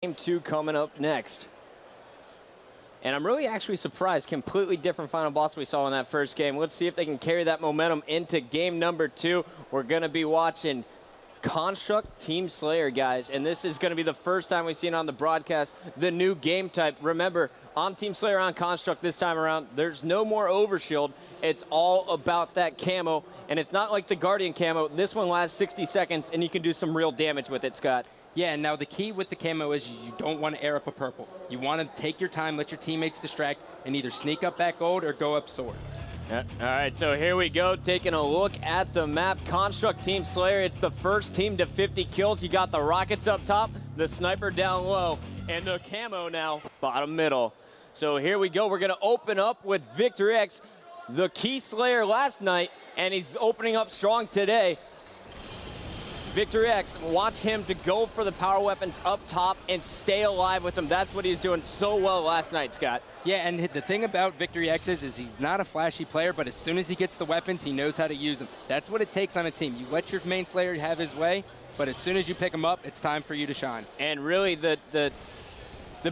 Game 2 coming up next. And I'm really actually surprised. Completely different final boss we saw in that first game. Let's see if they can carry that momentum into game number 2. We're going to be watching Construct Team Slayer, guys. And this is going to be the first time we've seen on the broadcast the new game type. Remember, on Team Slayer, on Construct this time around, there's no more overshield. It's all about that camo. And it's not like the Guardian camo. This one lasts 60 seconds, and you can do some real damage with it, Scott. Yeah, and now the key with the camo is you don't want to air up a purple. You want to take your time, let your teammates distract, and either sneak up that gold or go up sword. Yeah. All right, so here we go, taking a look at the map. Construct Team Slayer, it's the first team to 50 kills. You got the rockets up top, the sniper down low, and the camo now bottom middle. So here we go. We're going to open up with Victor X, the key Slayer last night, and he's opening up strong today. Victor X, watch him to go for the power weapons up top and stay alive with them. That's what he's doing so well last night, Scott. Yeah, and the thing about Victor X is he's not a flashy player, but as soon as he gets the weapons, he knows how to use them. That's what it takes on a team. You let your main Slayer have his way, but as soon as you pick him up, it's time for you to shine. And really, the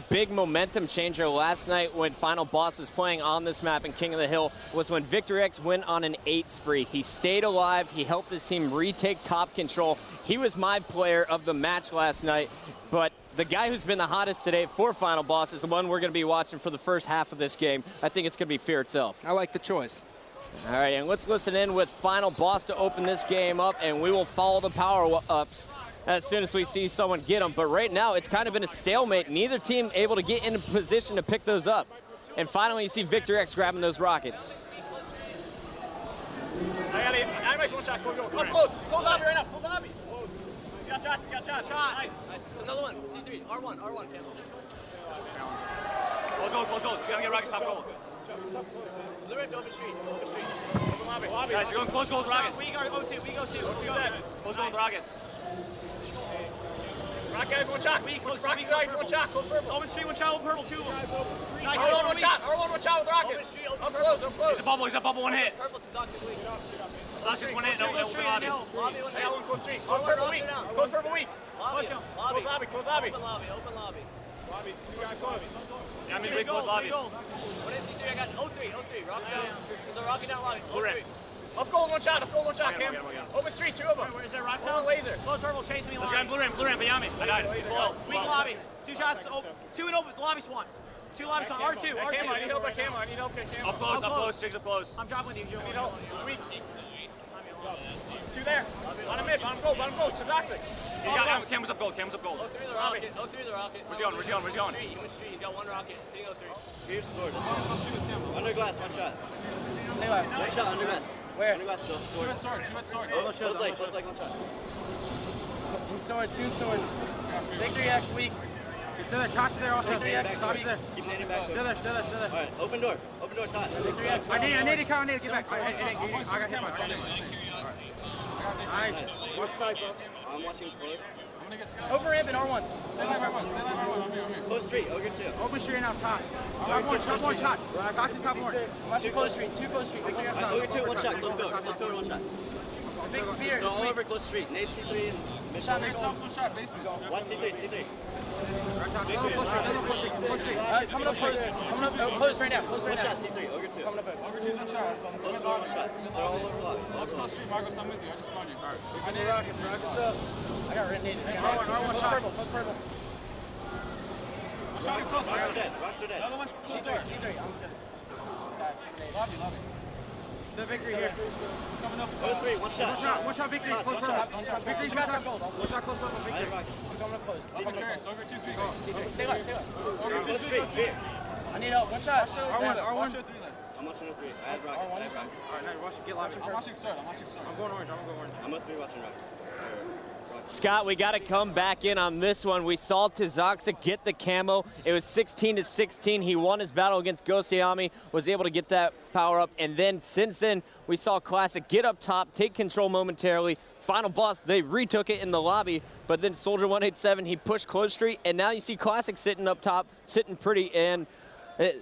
big momentum changer last night when Final Boss was playing on this map in King of the Hill was when Victor X went on an 8 spree. He stayed alive. He helped his team retake top control. He was my player of the match last night, but the guy who's been the hottest today for Final Boss is the one we're going to be watching for the first half of this game. I think it's going to be Fear itself. I like the choice. All right, and let's listen in with Final Boss to open this game up, and we will follow the power-ups as soon as we see someone get them. But right now, it's kind of been a stalemate. Neither team able to get in a position to pick those up. And finally, you see Victor X grabbing those rockets. Animation, one shot, close, close lobby right now, close lobby. You got shots, you got shots. Nice. Another one, C3, R1, cancel. Close gold. You gotta get rockets, top gold. Blue red to open street. Open lobby. Guys, you're going close gold rockets. We go two. Close gold rockets. Rock guys, one shot. Rock guys, one shot. Close purple. Open street, one shot, open purple, two. Nice. R1, one shot. R1, one shot with rockets. Up close. He's a bubble, one hit. Purple to Zox weak. Zox just one hit, no open lobby. Lobby one hit. Close street. Close purple weak. Close purple weak. Lobby. Close lobby. Open lobby. Lobby, two guys close. Yeah, I'm in close lobby. What is C3? I got 03. Rocket down. There's a rocket down lobby. Blue red. 03. Up gold, one shot, Cam. Open street, two of them. Is there rocks down? Laser. Close purple, chase me. Let's go blue ramp, behind me. I died. Weak lobby. Two shots, two and open, the lobby's one. Two lobbies one, R2. I need help by camo, I need help by camo. Up close, Jigs up close. I'm dropping with you, I need help. It's weak. Two there. On him mid, bottom gold, to Toxic. Camo's up gold. 03 the rocket. Where's he going? He went street, he got one rocket. Seeing 03. Here's sword. Under glass, one shot. Say what? One shot, under glass. Where? Under glass, sword. Sword. Close like one shot. Two sword. Victor X weak. Still there, Tosh there also. Victor X Back, weak. Keep nading back. Still there. Alright, open door, top. Victor X. I need to come, I need to get back. I got him. Nice. Watch sniper. I'm watching close. Open ramp and R1. Close street, ogre 2. Open street now, Tosh. Top one, Tosh. Tosh is top one. Watch close street. Victor X. Ogre 2, one shot, close pillar, one shot. Big fear. Go all over close street. Nade C3 and mid shot. One C3. Coming up close right now. One shot C3, ogre 2. Coming up. Close door, one shot. They're all over lobby. Close street, Marcos, I'm with you. I just spawned you. I need rockets up. I got red nade. R1, close purple. Rocks are dead. Another one's C3. I'm good. Lobby. The victory here. Coming up. Ogre 3, one shot. One shot victory. Close purple. Victory's got top gold. One shot close purple. I Victory. have rockets. I'm coming up close. Over 2 C. Stay live. Close street, here. I need help. One shot. R1. Watch 03 left. I'm watching 03. I have rockets. Alright, now watch it. Get lobby. I'm watching Sword. I'm going orange. I'm 03 watching rockets. Scott, we got to come back in on this one. We saw Tizoxa get the camo. It was 16-16. He won his battle against Ghost Ayami, was able to get that power up. And then since then, we saw Classic get up top, take control momentarily. Final Boss, they retook it in the lobby, but then Soldier 187, he pushed close street. And now you see Classic sitting up top, sitting pretty, and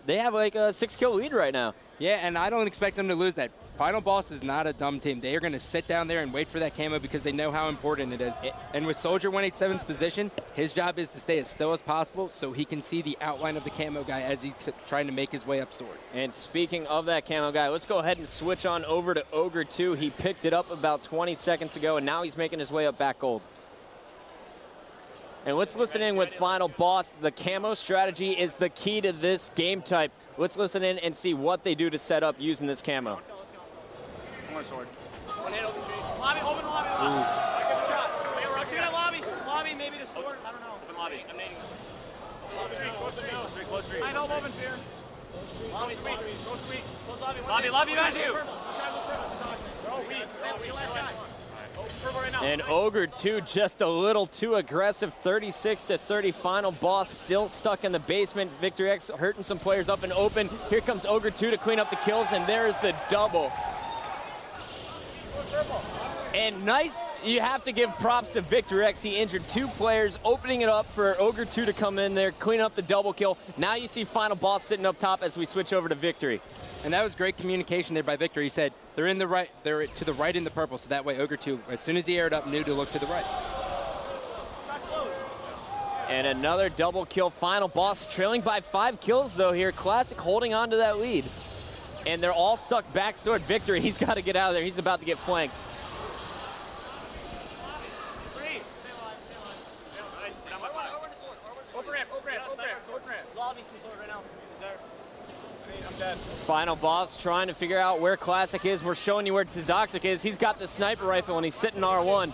they have like a 6-kill lead right now. Yeah, and I don't expect them to lose that. Final Boss is not a dumb team. They are going to sit down there and wait for that camo because they know how important it is. And with Soldier 187's position, his job is to stay as still as possible so he can see the outline of the camo guy as he's trying to make his way up sword. And speaking of that camo guy, let's go ahead and switch on over to Ogre 2. He picked it up about 20 seconds ago, and now he's making his way up back gold. And let's listen in with Final Boss. The camo strategy is the key to this game type. Let's listen in and see what they do to set up using this camo. One sword. One hit, open street. Lobby, open lobby. Good shot. Do that lobby. Lobby, maybe the sword. I don't know. Open lobby. I'm nading. Close street. Close street. I know, open fear. Lobby, sweet. Close street. Close lobby. Lobby, behind you. And Ogre 2 just a little too aggressive. 36-30 Final Boss still stuck in the basement. Victory X hurting some players up and open. Here comes Ogre 2 to clean up the kills, and there's the double. And nice, you have to give props to Victor X. He injured 2 players, opening it up for Ogre 2 to come in there, clean up the double kill. Now you see Final Boss sitting up top as we switch over to Victory. And that was great communication there by Victor. He said they're in the right, they're to the right in the purple, so that way Ogre 2, as soon as he aired up, knew to look to the right. And another double kill. Final Boss trailing by 5 kills though here. Classic holding on to that lead. And they're all stuck back toward Victory. He's got to get out of there. He's about to get flanked. Final Boss trying to figure out where Classic is. We're showing you where Tizoxic is. He's got the sniper rifle and he's sitting R1.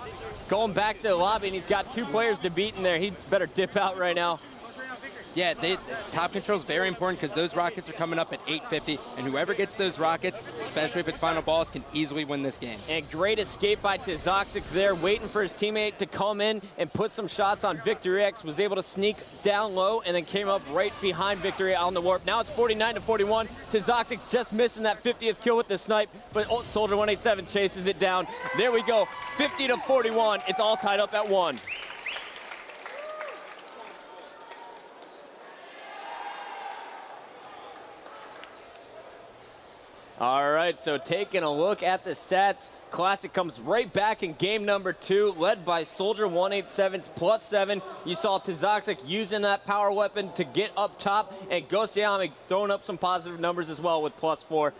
Going back to the lobby and he's got 2 players to beat in there. He better dip out right now. Yeah, top control is very important because those rockets are coming up at 850, and whoever gets those rockets, especially if it's Final Boss, can easily win this game. And great escape by Tizoxic there, waiting for his teammate to come in and put some shots on Victory X. Was able to sneak down low and then came up right behind Victory on the warp. Now it's 49-41. Tizoxic just missing that 50th kill with the snipe, but Soldier 187 chases it down. There we go, 50-41. It's all tied up at 1. All right, so taking a look at the stats, Classic comes right back in game number 2, led by Soldier 187's +7. You saw Tizoxic using that power weapon to get up top, and Ghost Yami throwing up some positive numbers as well with +4.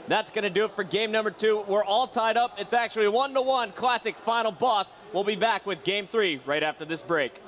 That's going to do it for game number 2. We're all tied up. It's actually 1-1. Classic Final Boss. We'll be back with game 3 right after this break.